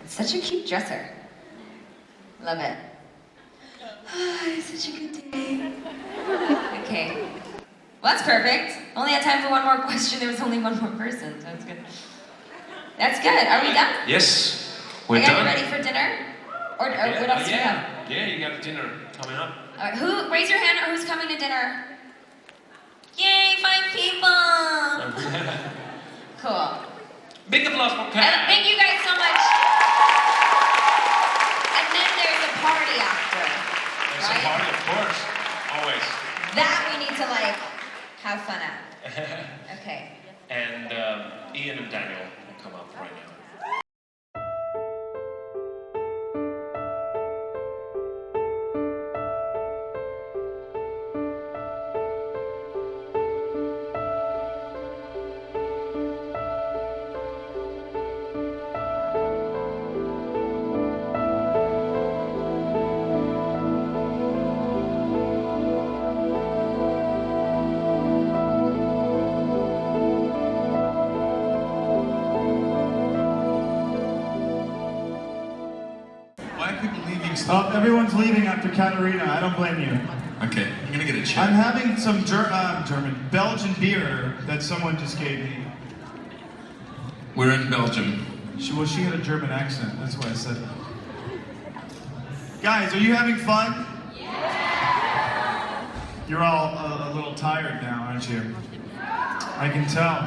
It's such a cute dresser. Love it. It's such a good day. Okay. Well, that's perfect. Only had time for one more question. There was only one more person, so that's good. That's good. Are we done? Yes, we're Are done. you ready for dinner? Or what else do we have? Yeah, you got dinner coming up. All right, raise your hand or who's coming to dinner? Yay, 5 people! Cool. Big applause for Kat. Thank you guys so much. And then there's a party after. There's right? a party, of course. Always. That we need to like have fun at. Okay. And Ian and Daniel will come up right now. Oh, everyone's leaving after Katarina. I don't blame you. Okay, I'm gonna get a check. I'm having some Belgian beer that someone just gave me. We're in Belgium. She had a German accent. That's why I said that. Guys, are you having fun? Yeah. You're all a little tired now, aren't you? I can tell.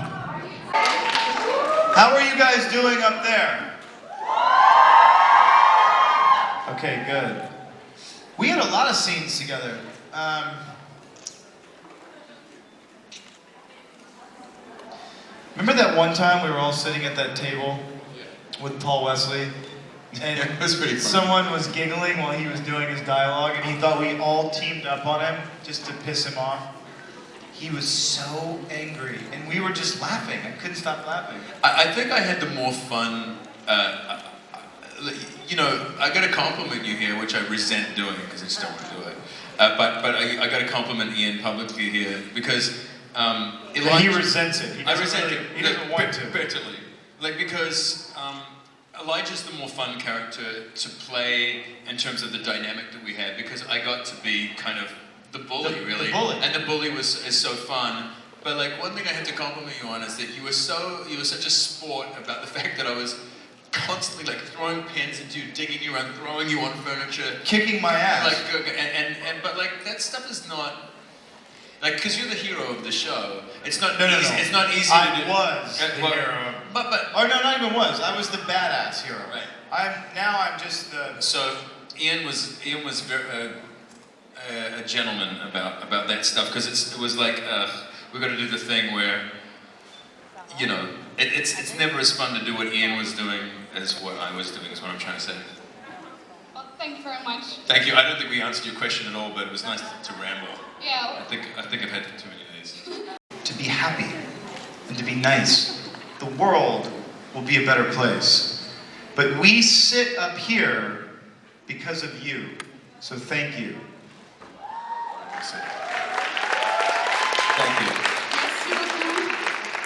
How are you guys doing up there? Okay, good. We had a lot of scenes together. Remember that one time we were all sitting at that table with Paul Wesley? And it was pretty fun. Someone was giggling while he was doing his dialogue, and he thought we all teamed up on him just to piss him off. He was so angry, and we were just laughing. I couldn't stop laughing. I think I had the more fun, you know, I got to compliment you here, which I resent doing because I just don't want to do it. But I got to compliment Ian publicly here because he resents it. I resent it. He doesn't want to. Bitterly. Like, because Elijah's the more fun character to play in terms of the dynamic that we had, because I got to be kind of the bully, really. The bully. And the bully is so fun. But like, one thing I had to compliment you on is that you were such a sport about the fact that I was constantly like throwing pins into you, digging you around, throwing you on furniture, kicking my ass. Like, but like that stuff is not like, because you're the hero of the show. It's not easy. No. It's not easy I to do. was the hero. But or no, not even was. I was the badass hero. Right. I'm just the. So Ian was very, a gentleman about that stuff, because it was like we're going to do the thing where, you know, it's never as fun to do what Ian was doing as what I was doing, is what I'm trying to say. Well, thank you very much. Thank you. I don't think we answered your question at all, but it was nice to ramble. Yeah. I think I've had too many of these. To be happy and to be nice. The world will be a better place. But we sit up here because of you. So thank you. Thank you.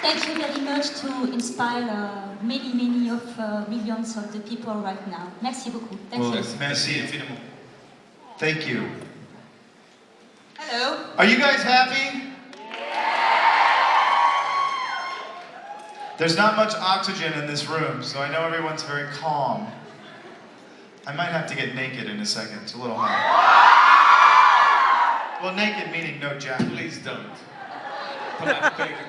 Thank you very much to inspire many of millions of the people right now. Merci beaucoup. Thank you. Merci infiniment. Thank you. Hello. Are you guys happy? There's not much oxygen in this room, so I know everyone's very calm. I might have to get naked in a second. It's a little hot. Well, naked meaning no jacket. Please don't.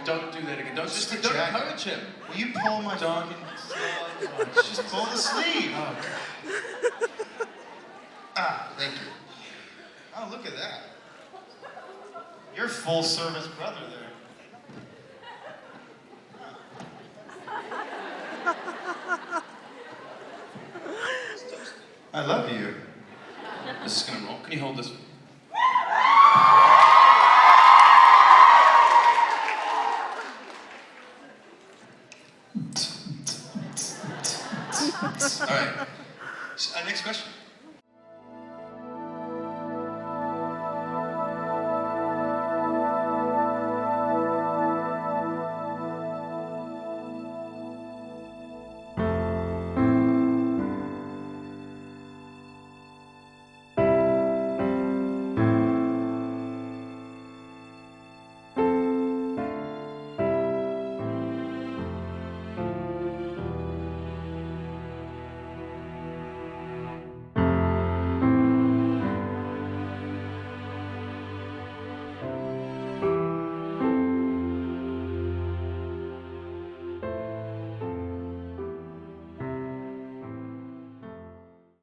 Don't do that again. Don't encourage him. Will you pull my fucking sleeve? Just pull the sleeve. Oh. Thank you. Oh, look at that. You're full service brother there. I love you. This is gonna roll. Can you hold this? All right. Next question.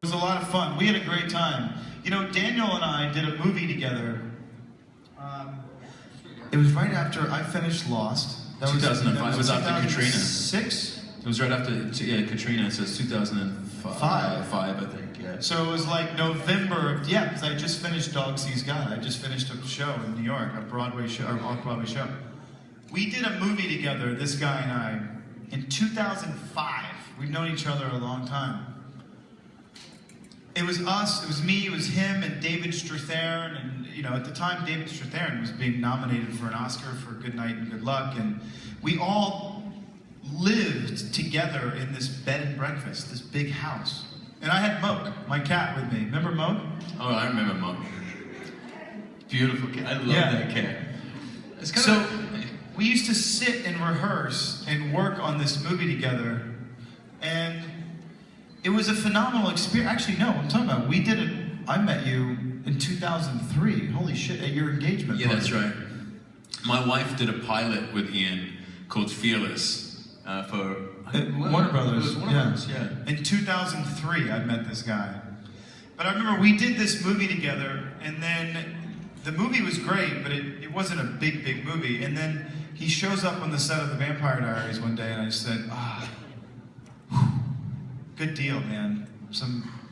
It was a lot of fun. We had a great time. You know, Daniel and I did a movie together. It was right after I finished Lost. That was 2005. It was after Katrina. 2006? It was right after Katrina, so it's 2005. I think, yeah. So it was like November, because I just finished Dog Sees God. I just finished a show in New York, a Broadway show, or off-Broadway show. We did a movie together, this guy and I, in 2005. We've known each other a long time. It was us, it was me, it was him, and David Strathairn, and you know, at the time David Strathairn was being nominated for an Oscar for Good Night and Good Luck, and we all lived together in this bed and breakfast, this big house. And I had Moke, my cat, with me. Remember Moke? Oh, I remember Moke. Beautiful cat. I love that cat. It's kind So we used to sit and rehearse and work on this movie together, and it was a phenomenal experience. Actually, no, I'm talking about, we did it, I met you in 2003. Holy shit, at your engagement Yeah, party. that's right. My wife did a pilot with Ian called Fearless for Warner Brothers. It was Warner Brothers, yeah. In 2003, I met this guy. But I remember we did this movie together, and then the movie was great, but it wasn't a big movie. And then he shows up on the set of The Vampire Diaries one day, and I said, good deal, man.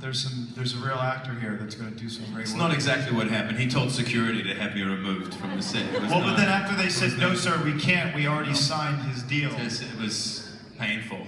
There's a real actor here that's going to do some great work. It's not exactly what happened. He told security to have me removed from the set. But then after they said, no, sir, we can't, we already signed his deal. It was painful.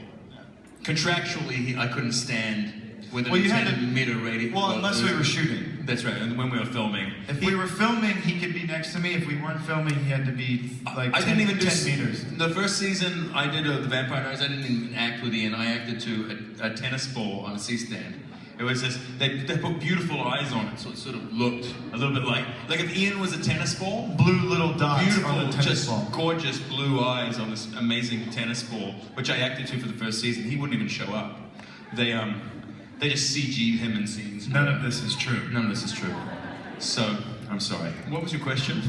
Contractually, I couldn't stand with an Well, you had intended to- meter rating. Well, unless we were shooting. That's right, and when we were filming. If we were filming, he could be next to me. If we weren't filming, he had to be like I 10 didn't even do 10 meters. The first season I did The Vampire Diaries, I didn't even act with Ian. I acted to a tennis ball on a C-stand. It was this, they put beautiful eyes on it, so it sort of looked a little bit like if Ian was a tennis ball. Blue little dots beautiful, on the tennis just ball. gorgeous blue eyes on this amazing tennis ball, which I acted to for the first season. He wouldn't even show up. They just CG'd him in scenes. None of this is true. None of this is true. So, I'm sorry. What was your question?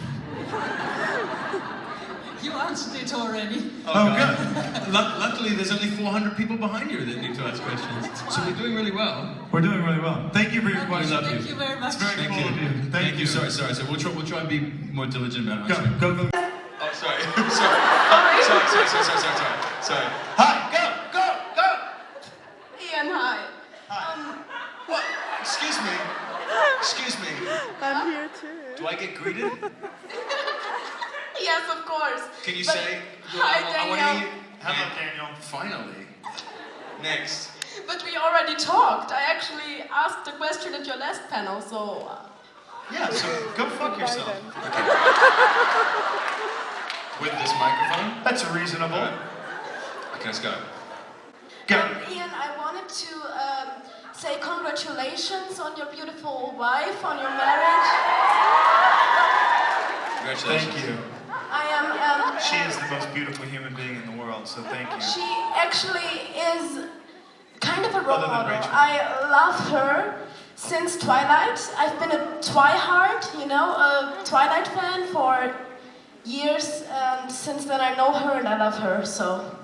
You answered it already. Good. Luckily, there's only 400 people behind you that need to ask questions. So we're doing really well. We're doing really well. Thank you for your question. We love Thank you very much. It's very cool of you. Thank you. Sorry. We'll try and be more diligent about answering. Go. Oh, sorry. Sorry. Hi, go. Ian, hi. What? Excuse me. I'm here too. Do I get greeted? Yes, of course. Can you But- say? Hi, I want to Daniel. hear. Hello, Daniel. Finally. Next. But we already talked. I actually asked the question at your last panel, so... Yeah, so go fuck yourself. With this microphone? That's reasonable. Okay, let's go. Ian, I wanted to say congratulations on your beautiful wife, on your marriage. Congratulations. Thank you. I am. She is the most beautiful human being in the world, so thank you. She actually is kind of a role Other than model. Rachel. I love her since Twilight. I've been a Twihard, you know, a Twilight fan for years, and since then I know her and I love her, so.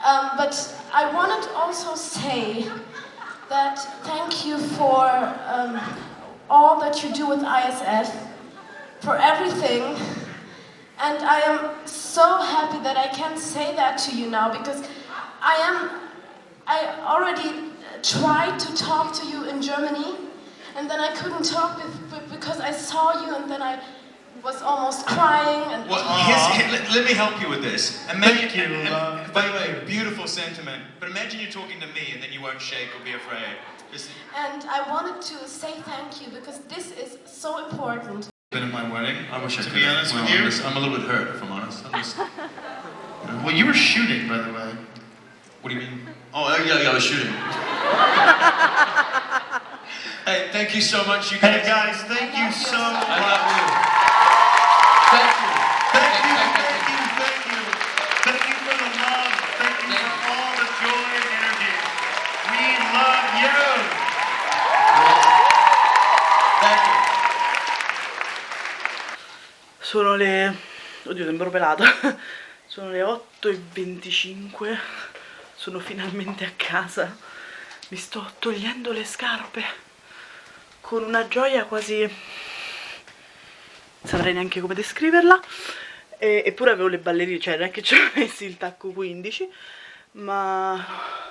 But I wanted to also say that thank you for all that you do with ISF, for everything, and I am so happy that I can say that to you now, because I already tried to talk to you in Germany, and then I couldn't talk because I saw you, and then I was almost crying. And Well, let me help you with this. Thank you, love. By the way, beautiful sentiment. But imagine you're talking to me and then you won't shake or be afraid. And I wanted to say thank you because this is so important. Been at my wedding. I wish I could. To be honest with you, I'm a little bit hurt, if I'm honest. well, you were shooting, by the way. What do you mean? Oh, yeah, I was shooting. Hey, thank you so much, you guys. Hey guys, thank you so much. I love you. Thank you. Thank you, thank you, thank you. Thank you for the love. Thank you for all the joy and energy. We love you. Thank you. Sono le... oddio, sembro pelata. Sono le 8:25. Sono finalmente a casa. Mi sto togliendo le scarpe con una gioia quasi... non saprei neanche come descriverla. Eppure avevo le ballerine, cioè non è che ci ho messi il tacco 15, ma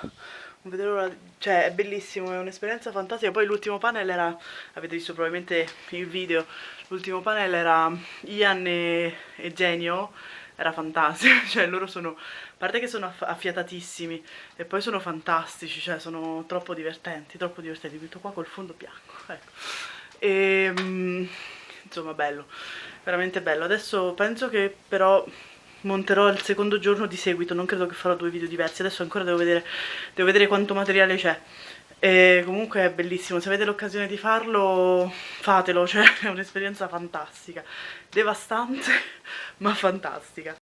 non vedo l'ora, cioè è bellissimo, è un'esperienza fantastica. Poi l'ultimo panel era, avete visto probabilmente il video, l'ultimo panel era Ian e Genio, era fantastico, cioè loro sono, a parte che sono affiatatissimi e poi sono fantastici, cioè sono troppo divertenti, metto qua col fondo bianco, ecco. Insomma bello, veramente bello. Adesso penso che però monterò il secondo giorno di seguito, non credo che farò 2 video diversi, adesso ancora devo vedere quanto materiale c'è. E comunque è bellissimo, se avete l'occasione di farlo, fatelo, cioè è un'esperienza fantastica, devastante ma fantastica.